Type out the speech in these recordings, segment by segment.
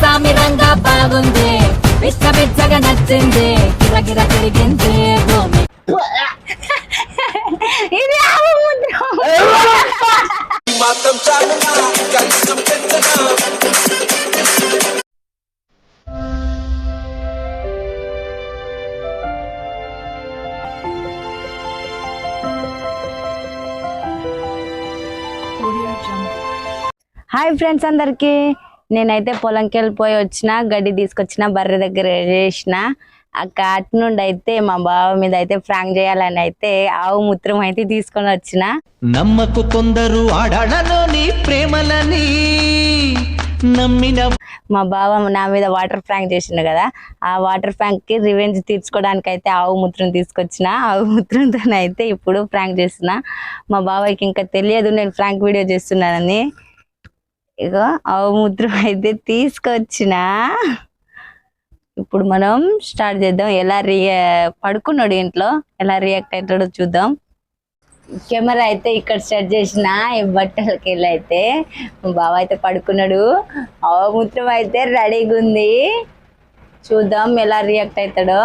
సామిరంగా బాగుంది, విశ్వమిచ్చగా నచ్చింది, గిరగిర తిరిగింది భూమి. ఇది హాయ్ ఫ్రెండ్స్ అందరికి, నేనైతే పొలంకి వెళ్ళిపోయి వచ్చిన, గడ్డి తీసుకొచ్చిన, బర్రె దగ్గర వేసిన. అక్కడ అటు నుండి అయితే మా బావ మీద అయితే ఫ్రాంక్ చేయాలని అయితే ఆవు మూత్రం అయితే తీసుకొని వచ్చిన. నమ్మకు కొందరు ఆడాడలోని ప్రేమలని నమ్మిన మా బావ నా మీద వాటర్ ఫ్రాంక్ చేసిండు కదా, ఆ వాటర్ ఫ్రాంక్ కి రివెంజ్ తీర్చుకోవడానికి అయితే ఆవు మూత్రం తీసుకొచ్చిన. ఆవు మూత్రంతో అయితే ఇప్పుడు ఫ్రాంక్ చేస్తున్నా. మా బావకి ఇంకా తెలియదు నేను ఫ్రాంక్ వీడియో చేస్తున్నానని. ఇగో ఆవు మూత్రం అయితే తీసుకొచ్చిన. ఇప్పుడు మనం స్టార్ట్ చేద్దాం. ఎలా పడుకున్నాడు ఇంట్లో, ఎలా రియాక్ట్ అవుతాడో చూద్దాం. కెమెరా అయితే ఇక్కడ సెట్ చేసిన ఈ బట్టలకి వెళ్ళి అయితే మా బావ అయితే పడుకున్నాడు. ఆవు మూత్రం అయితే రెడీగా ఉంది. చూద్దాం ఎలా రియాక్ట్ అవుతాడో.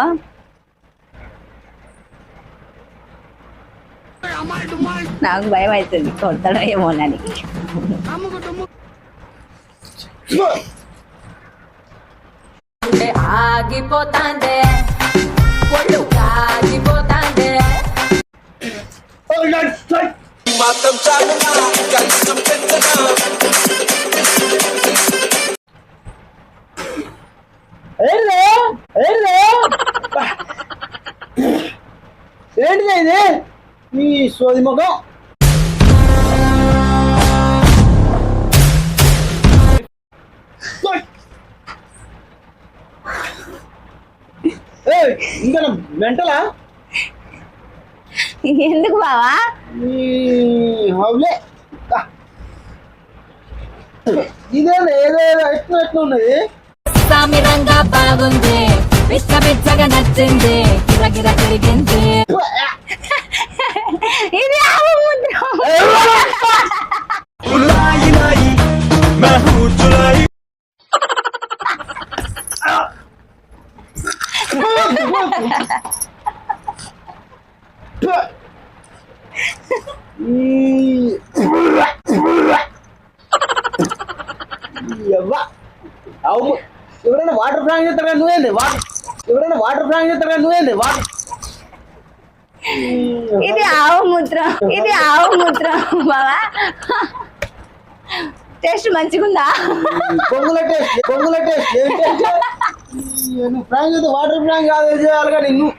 నాకు భయం అవుతుంది, కొడతాడో ఏమోనని. ఆగిపోతాందే ఒళ్ళు ఆగిపోతాందే. ఏంటిది ఇది ఈ సోది ముఖం? ఇంకా మెంటలా? ఎందుకు బావా? ఇదేదో ఏదో ఎట్లా ఉన్నది. సామిరంగా బాగుంది, విశ్వమిచ్చగా నచ్చింది, గిరగిర తిరిగింది. ఇది ఆవు మూత్రం. ఎవరైనా వాటర్ ఫ్రాంక్ చేస్తారా నువ్వేంది? ఎవరైనా వాటర్ ఫ్రాంక్ చేస్తారా నువ్వేంది? ఇది ఆవు మూత్రం, ఇది ఆవు మూత్రం బావా. టేస్ట్ మంచిగుందా? పొంగుల టేస్ట్, పొంగుల టేస్ట్. నువ్వు ఫ్రాంక్ చేస్తే వాటర్ ఫ్రాంక్ కాదు చేయాలి కానీ నువ్వు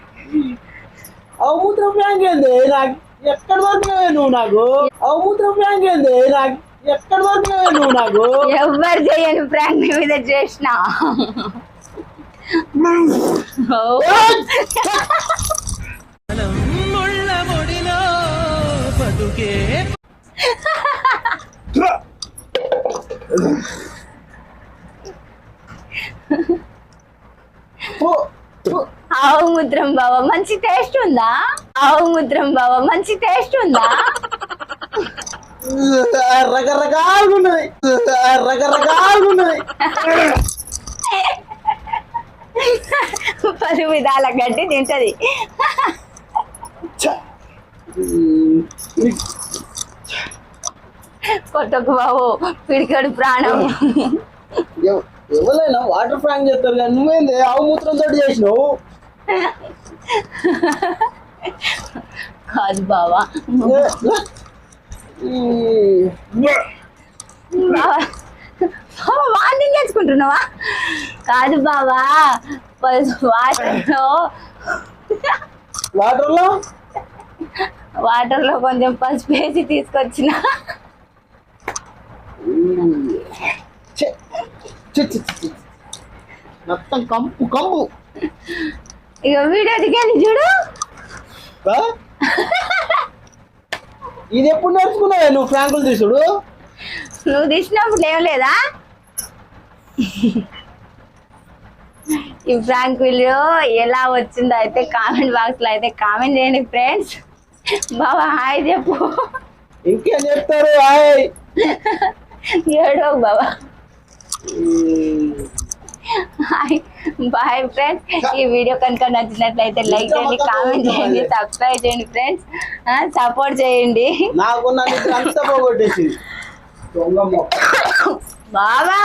అవమూత్రం ఫ్రాంక్ ఏంది? నాకు ఎక్కడ వరకు నువ్వు నాకు అవమూత్రం ఫ్రాంక్ ఏంది? నాకు ఎక్కడ వరకు నువ్వు నాకు ఎవ్వరు చేయను ఫ్రాంక్ మీద చేసిన. ఆవు మూత్రం బావ మంచి టేస్ట్ ఉందా? ఆవు మూత్రం బావ మంచి టేస్ట్ ఉందా? రకరకాలుగా ఉన్నది, రకరకాలుగా ఉన్నది. 10 విధాల గడ్డి తింటది. కొట్టకు బాబు, పిడికడు ప్రాణం. ఎవరైనా వాటర్ ఫ్రాంక్ చేస్తారు కానీ నువ్వేంది ఆవు మూత్రంతో చేసినావు? కాదు బావా, వార్నింగ్ చేసుకుంటున్నావా? కాదు బావా, వాటర్ లో కొంచెం పసుపు వేసి తీసుకొచ్చిన. మొత్తం కంపు కంపు. ఇక వీడియో దిగాలి చూడు. ఇది ఎప్పుడు నేర్చుకున్నావే నువ్వు ఫ్రాంకులు తీసుడు? నువ్వు తీసినప్పుడు ఏం లేదా? ఈ ప్రాంక్ వీడియో ఎలా వచ్చిందో అయితే కామెంట్ బాక్స్ లో అయితే కామెంట్ చేయండి ఫ్రెండ్స్. బాబా హాయ్ చెప్పు. ఇంకేం చెప్తారు హాయ్. ఏడో బాబా హాయ్ బాయ్ ఫ్రెండ్స్. ఈ వీడియో కనుక నచ్చినట్లయితే లైక్ చేయండి, కామెంట్ చేయండి, సబ్స్క్రైబ్ చేయండి ఫ్రెండ్స్. సపోర్ట్ చేయండి. నాకు అంతా పోగొట్టేసి బాబా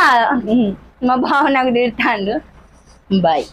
మా బావ నాకు తిడతాడు. బాయ్.